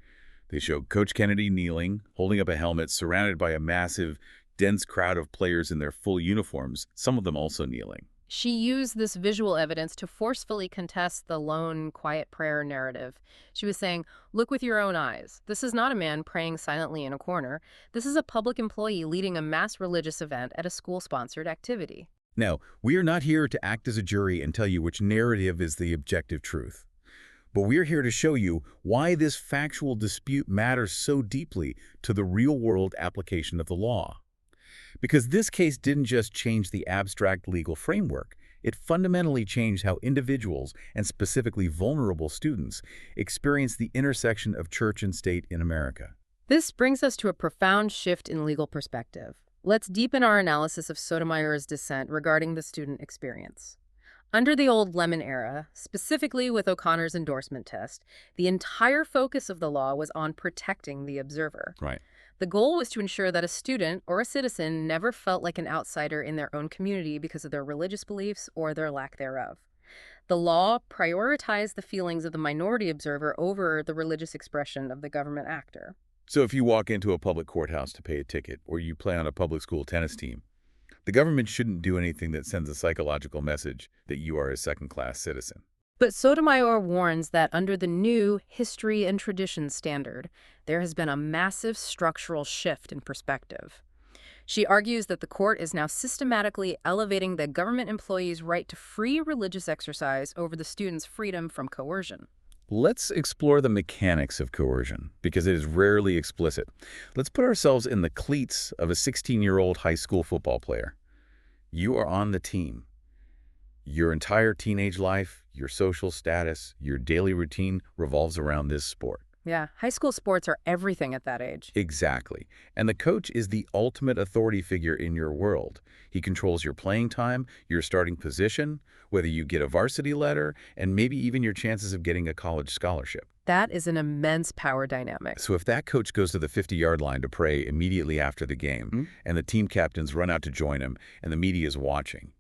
They show Coach Kennedy kneeling, holding up a helmet, surrounded by a massive, dense crowd of players in their full uniforms, some of them also kneeling. She used this visual evidence to forcefully contest the lone, quiet prayer narrative. She was saying, look with your own eyes. This is not a man praying silently in a corner. This is a public employee leading a mass religious event at a school-sponsored activity. Now, we are not here to act as a jury and tell you which narrative is the objective truth. But we're here to show you why this factual dispute matters so deeply to the real-world application of the law. Because this case didn't just change the abstract legal framework, it fundamentally changed how individuals, and specifically vulnerable students, experience the intersection of church and state in America. This brings us to a profound shift in legal perspective. Let's deepen our analysis of Sotomayor's dissent regarding the student experience. Under the old Lemon era, specifically with O'Connor's endorsement test, the entire focus of the law was on protecting the observer. Right. The goal was to ensure that a student or a citizen never felt like an outsider in their own community because of their religious beliefs or their lack thereof. The law prioritized the feelings of the minority observer over the religious expression of the government actor. So if you walk into a public courthouse to pay a ticket, or you play on a public school tennis team, The government shouldn't do anything that sends a psychological message that you are a second-class citizen. But Sotomayor warns that under the new history and tradition standard, there has been a massive structural shift in perspective. She argues that the court is now systematically elevating the government employee's right to free religious exercise over the student's freedom from coercion. Let's explore the mechanics of coercion, because it is rarely explicit. Let's put ourselves in the cleats of a 16-year-old high school football player. You are on the team. Your entire teenage life, your social status, your daily routine revolves around this sport. Yeah, high school sports are everything at that age. Exactly. And the coach is the ultimate authority figure in your world. He controls your playing time, your starting position, whether you get a varsity letter, and maybe even your chances of getting a college scholarship. That is an immense power dynamic. So if that coach goes to the 50-yard line to pray immediately after the game, and the team captains run out to join him, and the media is watching,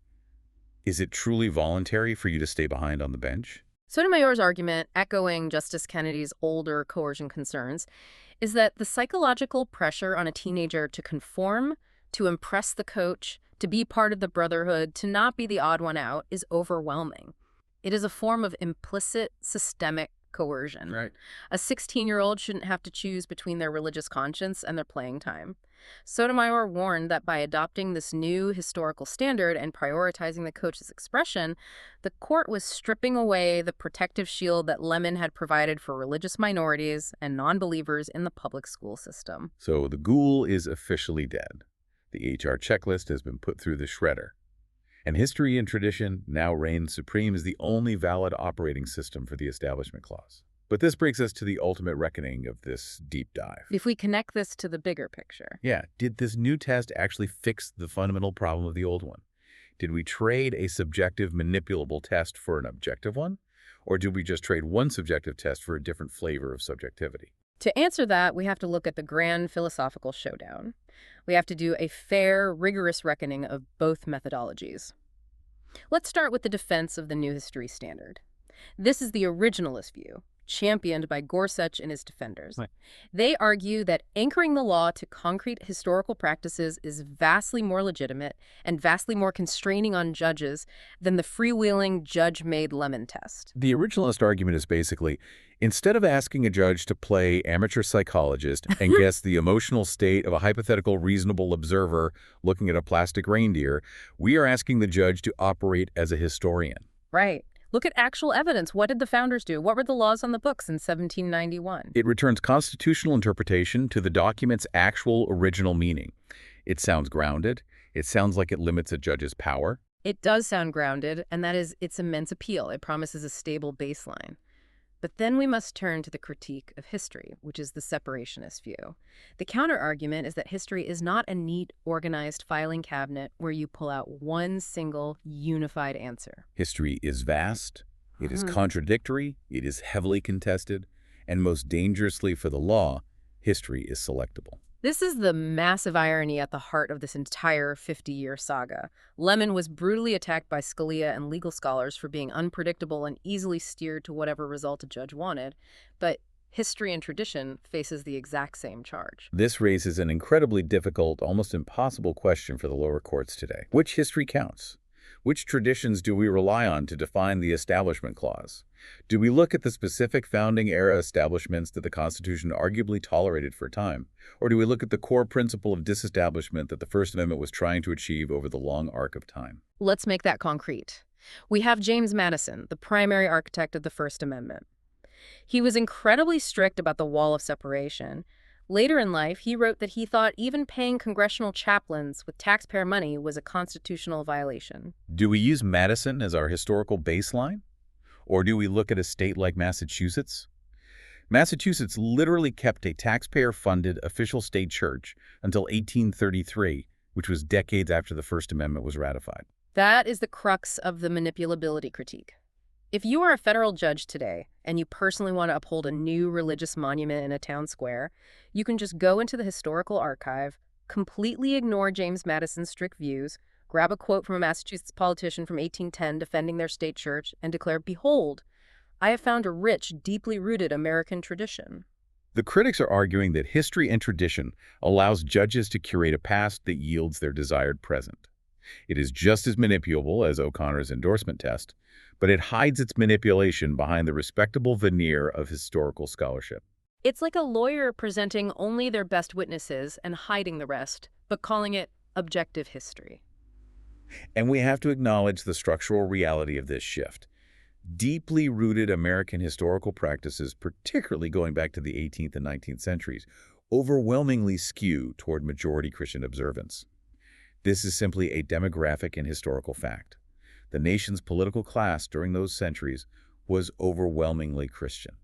is it truly voluntary for you to stay behind on the bench? Sotomayor's argument, echoing Justice Kennedy's older coercion concerns, is that the psychological pressure on a teenager to conform, to impress the coach, to be part of the brotherhood, to not be the odd one out, is overwhelming. It is a form of implicit, systemic coercion. Right. A 16-year-old shouldn't have to choose between their religious conscience and their playing time. Sotomayor warned that by adopting this new historical standard and prioritizing the coach's expression, the court was stripping away the protective shield that Lemon had provided for religious minorities and non-believers in the public school system. So the ghoul is officially dead. The HR checklist has been put through the shredder. And history and tradition now reign supreme as the only valid operating system for the Establishment Clause. But this brings us to the ultimate reckoning of this deep dive. If we connect this to the bigger picture. Yeah, did this new test actually fix the fundamental problem of the old one? Did we trade a subjective, manipulable test for an objective one? Or did we just trade one subjective test for a different flavor of subjectivity? To answer that, we have to look at the grand philosophical showdown. We have to do a fair, rigorous reckoning of both methodologies. Let's start with the defense of the new history standard. This is the originalist view, championed by Gorsuch and his defenders. Right. They argue that anchoring the law to concrete historical practices is vastly more legitimate and vastly more constraining on judges than the freewheeling judge-made Lemon test. The originalist argument is basically, instead of asking a judge to play amateur psychologist and guess the emotional state of a hypothetical reasonable observer looking at a plastic reindeer, we are asking the judge to operate as a historian. Right. Look at actual evidence. What did the founders do? What were the laws on the books in 1791? It returns constitutional interpretation to the document's actual original meaning. It sounds grounded. It sounds like it limits a judge's power. It does sound grounded, and that is its immense appeal. It promises a stable baseline. But then we must turn to the critique of history, which is the separationist view. The counter-argument is that history is not a neat, organized filing cabinet where you pull out one single, unified answer. History is vast, it is contradictory, it is heavily contested, and most dangerously for the law, history is selectable. This is the massive irony at the heart of this entire 50-year saga. Lemon was brutally attacked by Scalia and legal scholars for being unpredictable and easily steered to whatever result a judge wanted, but history and tradition faces the exact same charge. This raises an incredibly difficult, almost impossible question for the lower courts today. Which history counts? Which traditions do we rely on to define the Establishment Clause? Do we look at the specific founding-era establishments that the Constitution arguably tolerated for a time? Or do we look at the core principle of disestablishment that the First Amendment was trying to achieve over the long arc of time? Let's make that concrete. We have James Madison, the primary architect of the First Amendment. He was incredibly strict about the wall of separation. Later in life, he wrote that he thought even paying congressional chaplains with taxpayer money was a constitutional violation. Do we use Madison as our historical baseline? Or do we look at a state like Massachusetts? Massachusetts literally kept a taxpayer-funded official state church until 1833, which was decades after the First Amendment was ratified. That is the crux of the manipulability critique. If you are a federal judge today and you personally want to uphold a new religious monument in a town square, you can just go into the historical archive, completely ignore James Madison's strict views, grab a quote from a Massachusetts politician from 1810 defending their state church, and declare, "Behold, I have found a rich, deeply rooted American tradition." The critics are arguing that history and tradition allows judges to curate a past that yields their desired present. It is just as manipulable as O'Connor's endorsement test, but it hides its manipulation behind the respectable veneer of historical scholarship. It's like a lawyer presenting only their best witnesses and hiding the rest, but calling it objective history. And we have to acknowledge the structural reality of this shift. Deeply rooted American historical practices, particularly going back to the 18th and 19th centuries, overwhelmingly skew toward majority Christian observance. This is simply a demographic and historical fact. The nation's political class during those centuries was overwhelmingly Christian.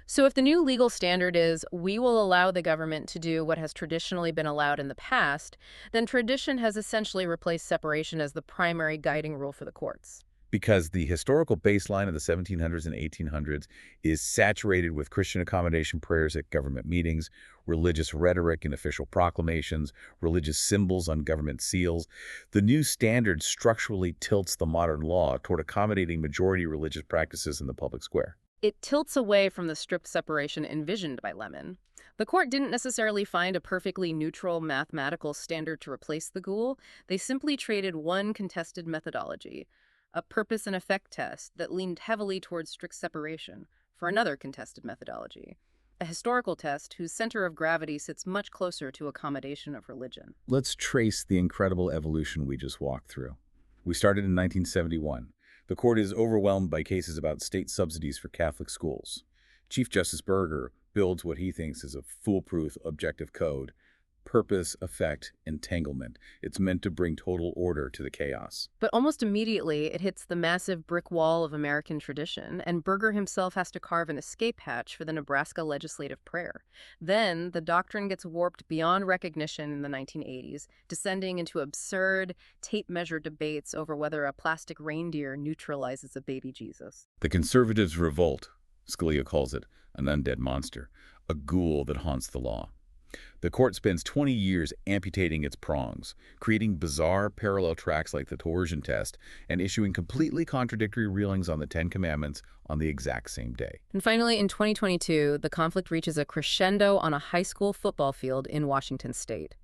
So if the new legal standard is we will allow the government to do what has traditionally been allowed in the past, then tradition has essentially replaced separation as the primary guiding rule for the courts. Because the historical baseline of the 1700s and 1800s is saturated with Christian accommodation prayers at government meetings, religious rhetoric in official proclamations, religious symbols on government seals, the new standard structurally tilts the modern law toward accommodating majority religious practices in the public square. It tilts away from the strict separation envisioned by Lemon. The court didn't necessarily find a perfectly neutral mathematical standard to replace the ghoul. They simply traded one contested methodology, a purpose and effect test that leaned heavily towards strict separation, for another contested methodology, a historical test whose center of gravity sits much closer to accommodation of religion. Let's trace the incredible evolution we just walked through. We started in 1971. The court is overwhelmed by cases about state subsidies for Catholic schools. Chief Justice Burger builds what he thinks is a foolproof objective code. Purpose, effect, entanglement. It's meant to bring total order to the chaos. But almost immediately, it hits the massive brick wall of American tradition, and Burger himself has to carve an escape hatch for the Nebraska legislative prayer. Then, the doctrine gets warped beyond recognition in the 1980s, descending into absurd, tape-measure debates over whether a plastic reindeer neutralizes a baby Jesus. The conservatives' revolt, Scalia calls it, an undead monster, a ghoul that haunts the law. The court spends 20 years amputating its prongs, creating bizarre parallel tracks like the coercion test, and issuing completely contradictory rulings on the Ten Commandments on the exact same day. And finally, in 2022, the conflict reaches a crescendo on a high school football field in Washington state.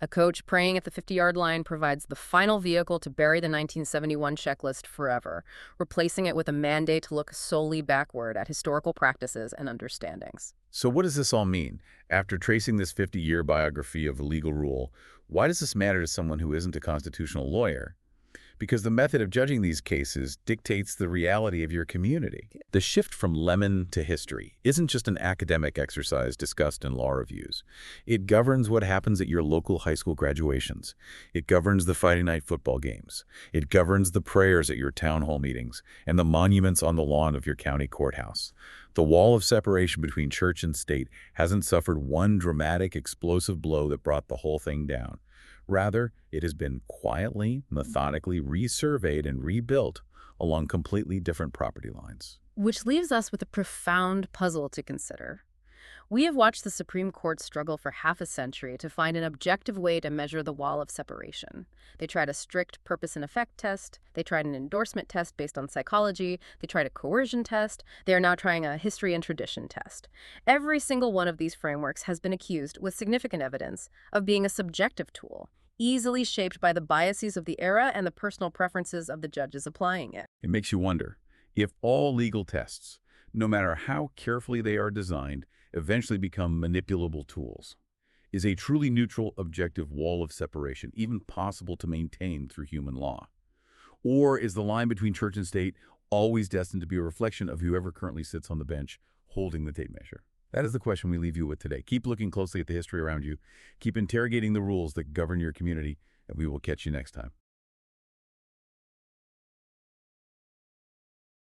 A coach praying at the 50-yard line provides the final vehicle to bury the 1971 checklist forever, replacing it with a mandate to look solely backward at historical practices and understandings. So what does this all mean? After tracing this 50-year biography of a legal rule, why does this matter to someone who isn't a constitutional lawyer? Because the method of judging these cases dictates the reality of your community. The shift from lemon to history isn't just an academic exercise discussed in law reviews. It governs what happens at your local high school graduations. It governs the Friday night football games. It governs the prayers at your town hall meetings and the monuments on the lawn of your county courthouse. The wall of separation between church and state hasn't suffered one dramatic, explosive blow that brought the whole thing down. Rather, it has been quietly, methodically resurveyed and rebuilt along completely different property lines. Which leaves us with a profound puzzle to consider. We have watched the Supreme Court struggle for half a century to find an objective way to measure the wall of separation. They tried a strict purpose and effect test. They tried an endorsement test based on psychology. They tried a coercion test. They are now trying a history and tradition test. Every single one of these frameworks has been accused, with significant evidence, of being a subjective tool, easily shaped by the biases of the era and the personal preferences of the judges applying it. It makes you wonder, if all legal tests, no matter how carefully they are designed, eventually become manipulable tools, is a truly neutral, objective wall of separation even possible to maintain through human law? Or is the line between church and state always destined to be a reflection of whoever currently sits on the bench holding the tape measure? That is the question we leave you with today. Keep looking closely at the history around you. Keep interrogating the rules that govern your community, and we will catch you next time.